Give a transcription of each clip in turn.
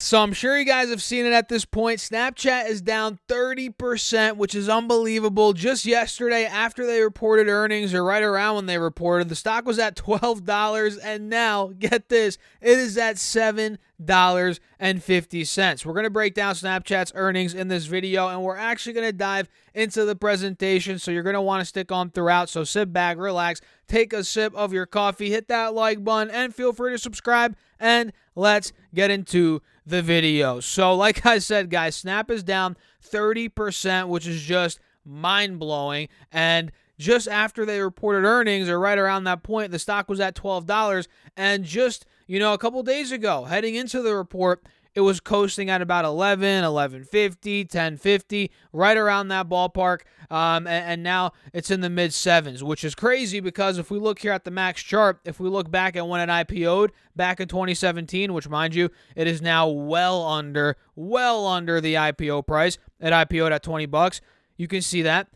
So I'm sure you guys have seen it at this point. Snapchat is down 30%, which is unbelievable. Just yesterday, after they reported earnings, or right around when they reported, the stock was at $12, and now, get this, it is at $7.50. We're going to break down Snapchat's earnings in this video, and we're actually going to dive into the presentation, so you're going to want to stick on throughout. So sit back, relax, take a sip of your coffee, hit that like button, and feel free to subscribe, and let's get into the video. So like I said, guys, Snap is down 30%, which is just mind-blowing. And just after they reported earnings, or right around that point, the stock was at $12. And just, a couple days ago, heading into the report, it was coasting at about 11, 11.50, 10.50, right around that ballpark. And now it's in the mid sevens, which is crazy because if we look here at the max chart, if we look back at when it IPO'd back in 2017, which mind you, it is now well under the IPO price. It IPO'd at $20. You can see that.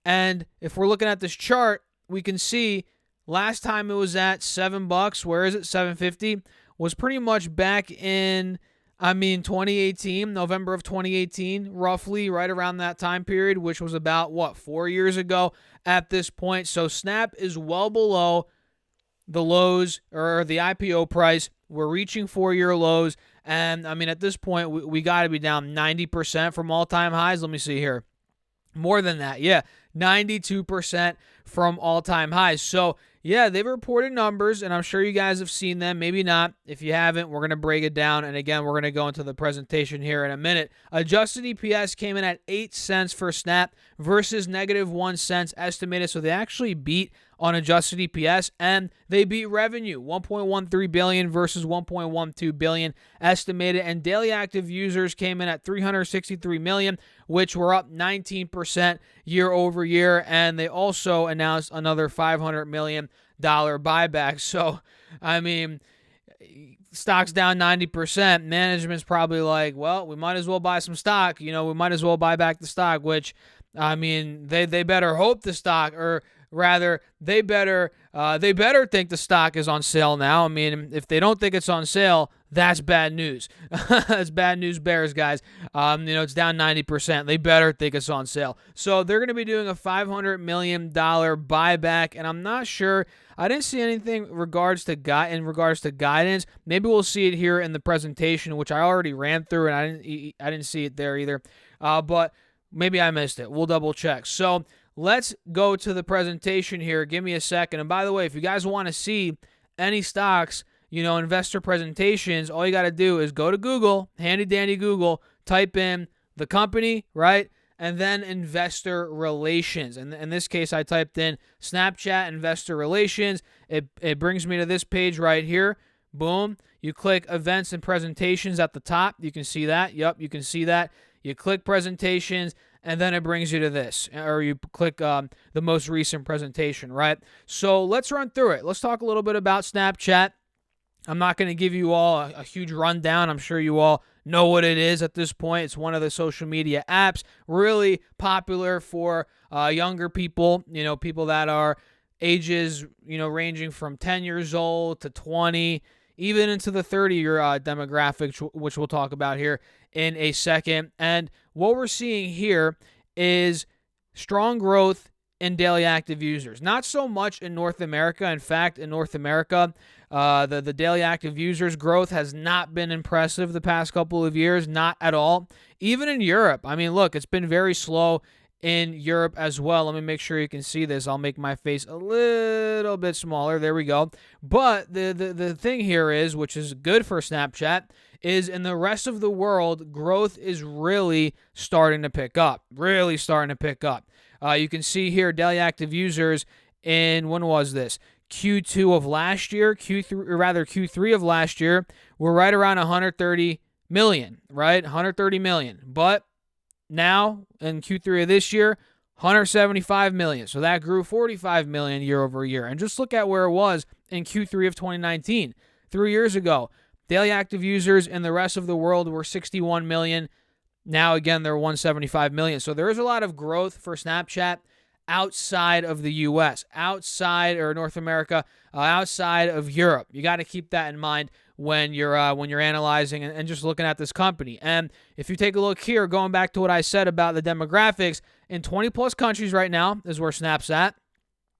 And if we're looking at this chart, we can see last time it was at $7. Where is it? $7.50 was pretty much back in 2018, November of 2018, roughly right around that time period, which was about, 4 years ago at this point. So Snap is well below the lows or the IPO price. We're reaching 4-year lows. And, at this point, we got to be down 90% from all-time highs. Let me see here. More than that, yeah, 92% from all-time highs. So, yeah, they've reported numbers, and I'm sure you guys have seen them. Maybe not. If you haven't, we're going to break it down. And, again, we're going to go into the presentation here in a minute. Adjusted EPS came in at 8 cents for Snap versus negative 1 cent estimated. So they actually beat on adjusted EPS, and they beat revenue, $1.13 billion versus $1.12 billion estimated. And daily active users came in at 363 million, which were up 19% year over year. And they also announced another $500 million buyback. So, stock's down 90%. Management's probably like, well, we might as well buy some stock. We might as well buy back the stock, which, they better hope the stock, or rather, they better think the stock is on sale now. If they don't think it's on sale, that's bad news. That's bad news bears, guys. It's down 90%. They better think it's on sale. So they're going to be doing a $500 million buyback, and I'm not sure. I didn't see anything in regards to guidance. Maybe we'll see it here in the presentation, which I already ran through, and I didn't see it there either. But maybe I missed it. We'll double check. So let's go to the presentation here. Give me a second. And by the way, if you guys want to see any stocks, investor presentations, all you got to do is go to Google, handy dandy Google, type in the company, right? And then investor relations. And in this case, I typed in Snapchat investor relations. It brings me to this page right here. Boom. You click events and presentations at the top. You can see that. Yep, you can see that. You click presentations, and then it brings you to this, or you click the most recent presentation, right? So let's run through it. Let's talk a little bit about Snapchat. I'm not going to give you all a huge rundown. I'm sure you all know what it is at this point. It's one of the social media apps, really popular for younger people, people that are ages, ranging from 10 years old to 20, even into the 30-year demographic, which we'll talk about here in a second. And what we're seeing here is strong growth in daily active users. Not so much in North America. In fact, in North America, the daily active users growth has not been impressive the past couple of years, not at all. Even in Europe, look, it's been very slow in Europe as well. Let me make sure you can see this. I'll make my face a little bit smaller. There we go. But the thing here is, which is good for Snapchat, is in the rest of the world, growth is really starting to pick up. Really starting to pick up. You can see here daily active users in, when was this? Q2 of last year, Q3 of last year, were right around 130 million, right? 130 million. But now, in Q3 of this year, 175 million. So that grew 45 million year over year. And just look at where it was in Q3 of 2019, 3 years ago. Daily active users in the rest of the world were 61 million. Now, again, they're 175 million. So there is a lot of growth for Snapchat outside of the U.S., outside or North America, outside of Europe. You got to keep that in mind when you're analyzing and just looking at this company. And if you take a look here, going back to what I said about the demographics, in 20 plus countries right now is where Snap's at.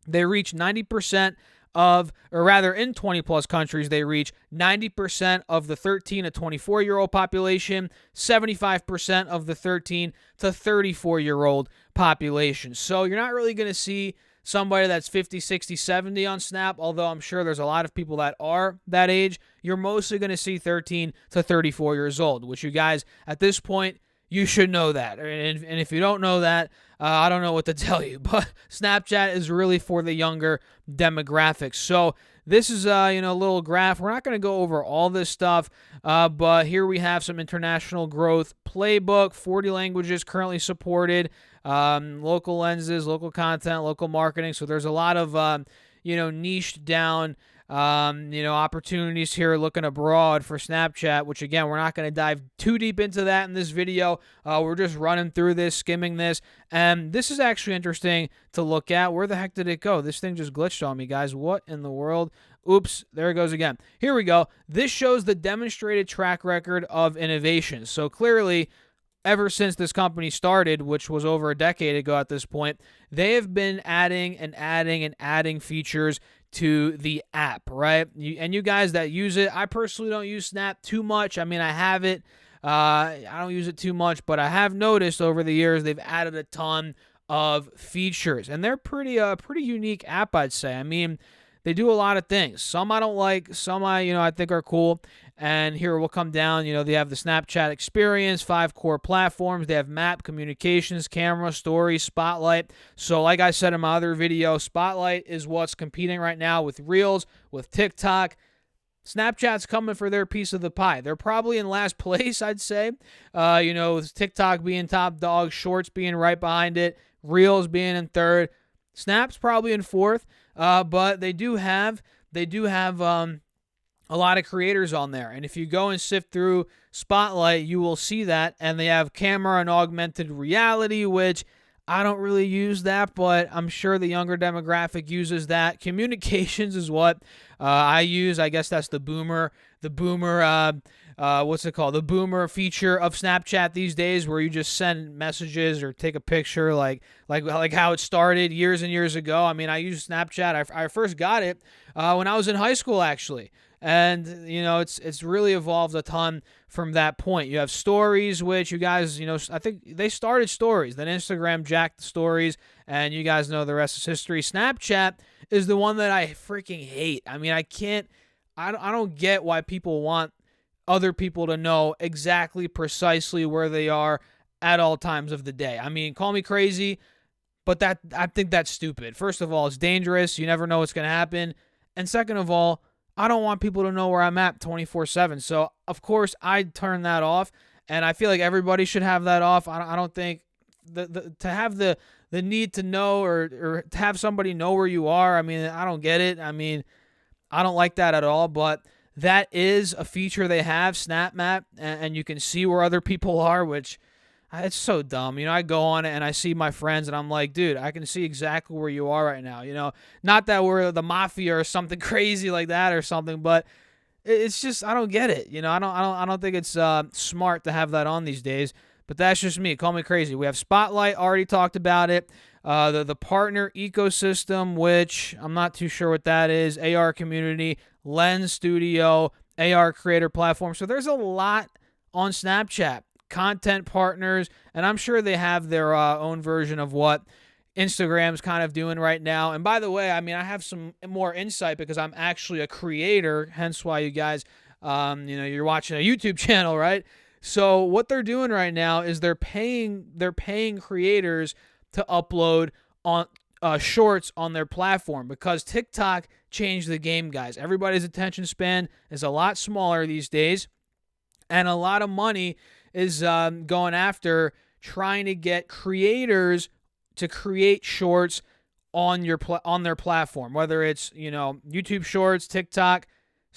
They reach 90% in 20 plus countries, they reach 90% of the 13 to 24-year-old population, 75% of the 13 to 34-year-old population. So you're not really going to see somebody that's 50, 60, 70 on Snap, although I'm sure there's a lot of people that are that age. You're mostly going to see 13 to 34 years old, which you guys, at this point, you should know that. And if you don't know that, I don't know what to tell you. But Snapchat is really for the younger demographics. So this is a little graph. We're not going to go over all this stuff, but here we have some international growth playbook, 40 languages currently supported, local lenses, local content, local marketing. So there's a lot of niched down opportunities here looking abroad for Snapchat, which again, we're not going to dive too deep into that in this video. We're just running through this, skimming this, and this is actually interesting to look at. Where the heck did it go? This thing just glitched on me, guys. What in the world? Oops, there it goes again. Here we go. This shows the demonstrated track record of innovation. So clearly, ever since this company started, which was over a decade ago at this point, they have been adding and adding and adding features to the app, right? And you guys that use it, I personally don't use Snap too much. I mean, I have it. I don't use it too much, but I have noticed over the years they've added a ton of features, and they're pretty unique app, I'd say. I mean, they do a lot of things. Some I don't like, some I think are cool. And here we'll come down, they have the Snapchat experience, 5 core platforms. They have map, communications, camera, story, Spotlight. So like I said in my other video, Spotlight is what's competing right now with Reels, with TikTok. Snapchat's coming for their piece of the pie. They're probably in last place, I'd say. TikTok being top dog, Shorts being right behind it, Reels being in third. Snap's probably in fourth, but they do have a lot of creators on there. And if you go and sift through Spotlight, you will see that. And they have camera and augmented reality, which I don't really use that, but I'm sure the younger demographic uses that. Communications is what I use. I guess that's the boomer, what's it called? The boomer feature of Snapchat these days, where you just send messages or take a picture like how it started years and years ago. I mean, I used Snapchat. I first got it when I was in high school, actually. And, it's really evolved a ton from that point. You have stories, which you guys, I think they started stories. Then Instagram jacked the stories, and you guys know the rest is history. Snapchat is the one that I freaking hate. I mean, I don't get why people want other people to know exactly precisely where they are at all times of the day. I mean, call me crazy, but I think that's stupid. First of all, it's dangerous. You never know what's going to happen. And second of all, I don't want people to know where I'm at 24/7. So, of course, I'd turn that off, and I feel like everybody should have that off. I don't think to have the need to know or to have somebody know where you are, I mean, I don't get it. I mean, I don't like that at all, but that is a feature they have, Snap Map, and you can see where other people are, which it's so dumb. I go on it and I see my friends and I'm like, dude, I can see exactly where you are right now. Not that we're the mafia or something crazy like that or something, but it's just, I don't get it. I don't think it's smart to have that on these days, but that's just me. Call me crazy. We have Spotlight, already talked about it. The partner ecosystem, which I'm not too sure what that is. AR community, Lens Studio, AR creator platform. So there's a lot on Snapchat. Content partners, and I'm sure they have their own version of what Instagram's kind of doing right now. And by the way, I mean, I have some more insight because I'm actually a creator, hence why you guys, you're watching a YouTube channel, right? So what they're doing right now is they're paying creators to upload on shorts on their platform, because TikTok changed the game, guys. Everybody's attention span is a lot smaller these days, and a lot of money is going after trying to get creators to create shorts on their platform, whether it's YouTube Shorts, TikTok.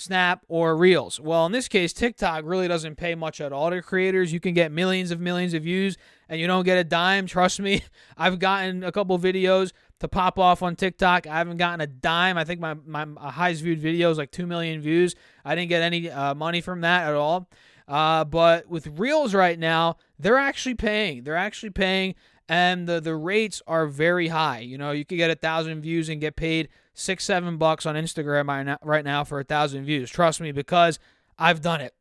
Snap, or Reels. Well, in this case, TikTok really doesn't pay much at all to creators. You can get millions of views and you don't get a dime. Trust me, I've gotten a couple videos to pop off on TikTok. I haven't gotten a dime. I think my highest viewed video is like 2 million views. I didn't get any money from that at all. But with Reels right now, they're actually paying. And the rates are very high. You know, you could get 1,000 views and get paid $6-7 on Instagram right now for 1,000 views. Trust me, because I've done it.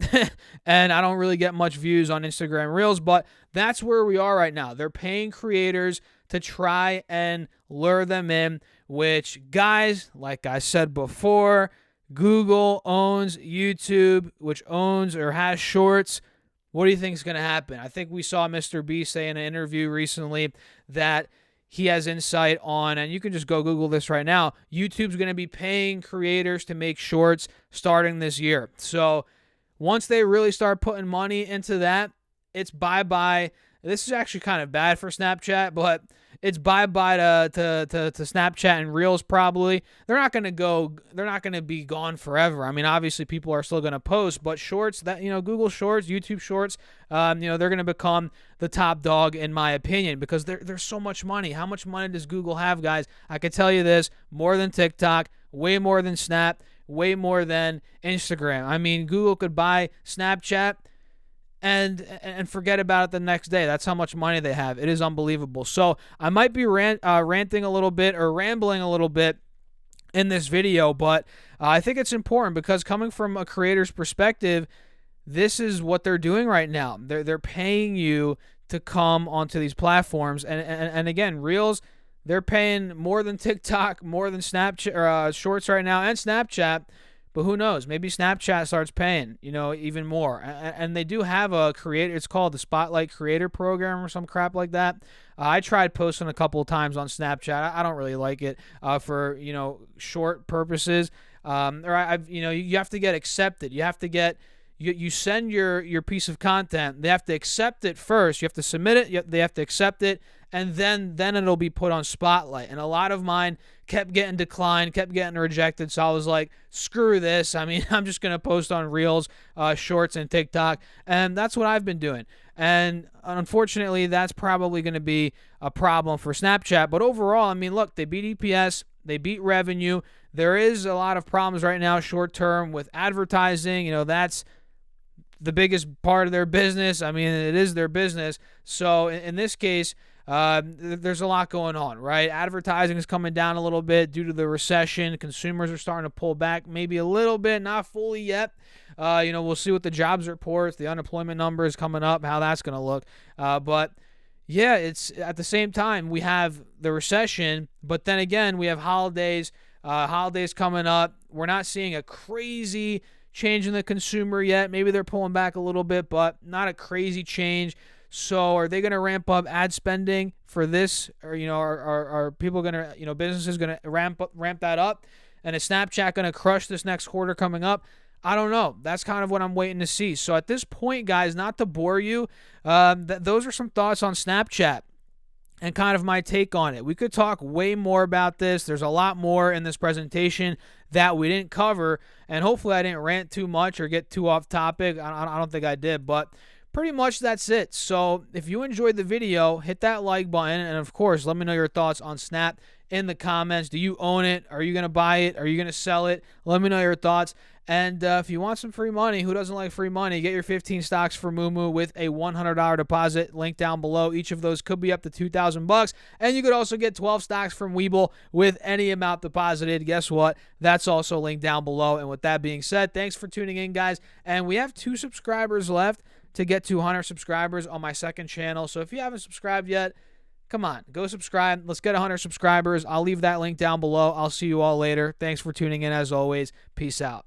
And I don't really get much views on Instagram Reels, but that's where we are right now. They're paying creators to try and lure them in, which, guys, like I said before, Google owns YouTube, which owns or has Shorts. What do you think is going to happen? I think we saw Mr. B say in an interview recently that he has insight on, and you can just go Google this right now, YouTube's going to be paying creators to make Shorts starting this year. So once they really start putting money into that, it's bye-bye. This is actually kind of bad for Snapchat, but it's bye-bye to Snapchat and Reels probably. They're not going to be gone forever. I mean, obviously people are still going to post, but Shorts, that, Google Shorts, YouTube Shorts, they're going to become the top dog in my opinion, because there's so much money. How much money does Google have, guys? I could tell you this, more than TikTok, way more than Snap, way more than Instagram. I mean, Google could buy Snapchat and forget about it the next day. That's how much money they have. It is unbelievable. So I might be ranting a little bit or rambling a little bit in this video, but I think it's important because coming from a creator's perspective, this is what they're doing right now. They're paying you to come onto these platforms, and again, Reels, they're paying more than TikTok, more than Snapchat or Shorts right now, and Snapchat. But who knows? Maybe Snapchat starts paying, even more. And they do have a creator. It's called the Spotlight Creator Program or some crap like that. I tried posting a couple of times on Snapchat. I don't really like it for short purposes. You have to get accepted. You have to get you send your piece of content. They have to accept it first. You have to submit it. They have to accept it. And then it'll be put on Spotlight. And a lot of mine kept getting declined, kept getting rejected. So I was like, screw this. I mean, I'm just going to post on Reels, Shorts, and TikTok. And that's what I've been doing. And unfortunately, that's probably going to be a problem for Snapchat. But overall, I mean, look, they beat EPS. They beat revenue. There is a lot of problems right now short term with advertising. That's the biggest part of their business. I mean, it is their business. So in this case, there's a lot going on, right? Advertising is coming down a little bit due to the recession. Consumers are starting to pull back maybe a little bit, not fully yet. We'll see what the jobs reports, the unemployment numbers coming up, how that's going to look. But yeah, it's at the same time we have the recession, but then again we have holidays coming up. We're not seeing a crazy change in the consumer yet. Maybe they're pulling back a little bit, but not a crazy change. So are they going to ramp up ad spending for this, or are people going to, businesses going to ramp that up? And is Snapchat going to crush this next quarter coming up? I don't know. That's kind of what I'm waiting to see. So at this point, guys, not to bore you, those are some thoughts on Snapchat and kind of my take on it. We could talk way more about this. There's a lot more in this presentation that we didn't cover, and hopefully I didn't rant too much or get too off topic. I don't think I did, but pretty much that's it. So if you enjoyed the video, hit that like button, and of course, let me know your thoughts on Snap in the comments. Do you own it? Are you going to buy it? Are you going to sell it? Let me know your thoughts. And if you want some free money, who doesn't like free money? Get your 15 stocks for Moomoo with a $100 deposit. Link down below. Each of those could be up to $2,000. And you could also get 12 stocks from Webull with any amount deposited. Guess what? That's also linked down below. And with that being said, thanks for tuning in, guys. And we have 2 subscribers left to get to 100 subscribers on my second channel. So if you haven't subscribed yet, come on, go subscribe. Let's get 100 subscribers. I'll leave that link down below. I'll see you all later. Thanks for tuning in as always. Peace out.